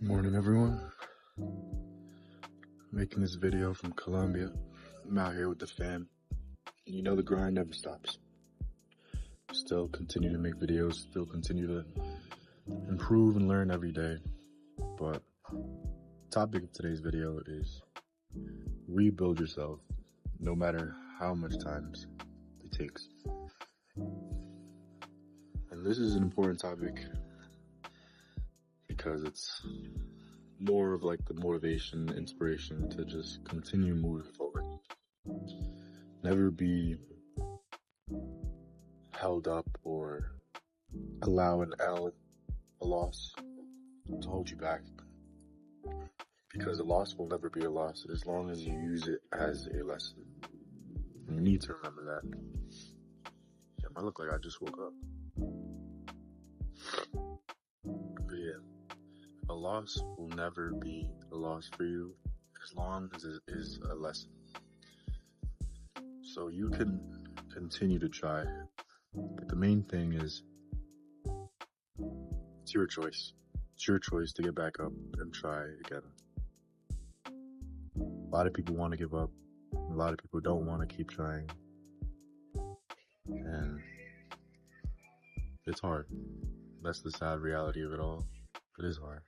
Good morning, everyone. Making this video from Colombia. I'm out here with the fam. And you know the grind never stops. Still continue to make videos, still continue to improve and learn every day. But the topic of today's video is rebuild yourself, no matter how much time it takes. And this is an important topic because it's more of like the motivation, inspiration to just continue moving forward. Never be held up or allow a loss to hold you back. Because a loss will never be a loss as long as you use it as a lesson. You need to remember that. Damn, I look like I just woke up. But yeah, a loss will never be a loss for you as long as it is a lesson. So you can continue to try, but the main thing is it's your choice. It's your choice to get back up and try again. A lot of people want to give up. A lot of people don't want to keep trying. And it's hard. That's the sad reality of it all. It is hard.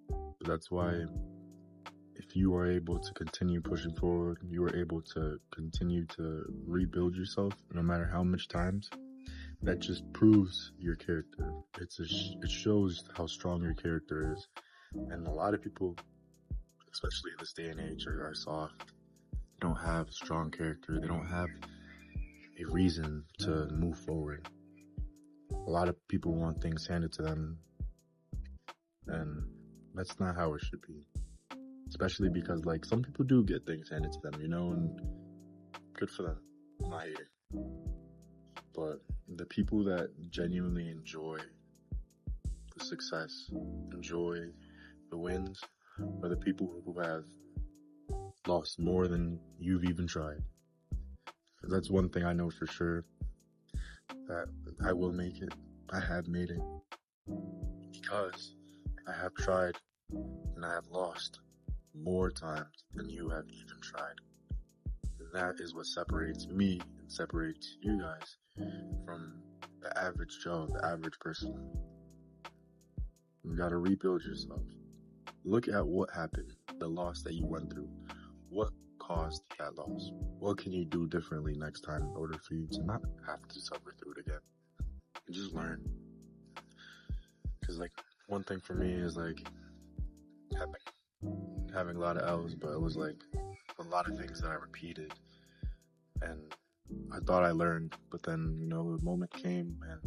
But that's why if you are able to continue pushing forward, you are able to continue to rebuild yourself no matter how much times, that just proves your character. It shows how strong your character is. And a lot of people, especially in this day and age, are soft. They don't have a strong character. They don't have a reason to move forward. A lot of people want things handed to them, and that's not how it should be. Especially because, like, some people do get things handed to them, you know, and good for them. I'm not hating. But the people that genuinely enjoy the success, enjoy the wins, are the people who have lost more than you've even tried. That's one thing I know for sure, that I will make it. I have made it because I have tried and I have lost more times than you have even tried. And that is what separates me and separates you guys from the average Joe, the average person. You gotta rebuild yourself. Look at what happened, the loss that you went through. What caused that loss? What can you do differently next time in order for you to not have to suffer through it again? And just learn. Because, like, one thing for me is, like, having a lot of L's, but it was, like, a lot of things that I repeated. And I thought I learned, but then, you know, the moment came and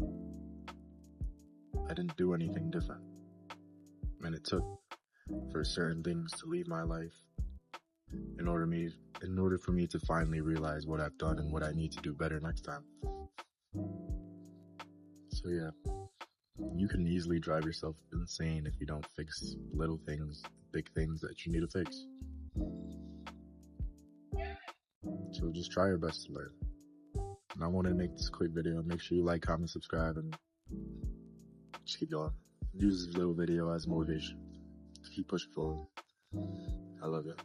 I didn't do anything different. And it took for certain things to leave my life in order for me to finally realize what I've done and what I need to do better next time. So yeah, you can easily drive yourself insane if you don't fix little things, big things that you need to fix. So just try your best to learn. And I want to make this quick video. Make sure you like, comment, subscribe, and just keep going. Use this little video as motivation to keep pushing forward. I love you.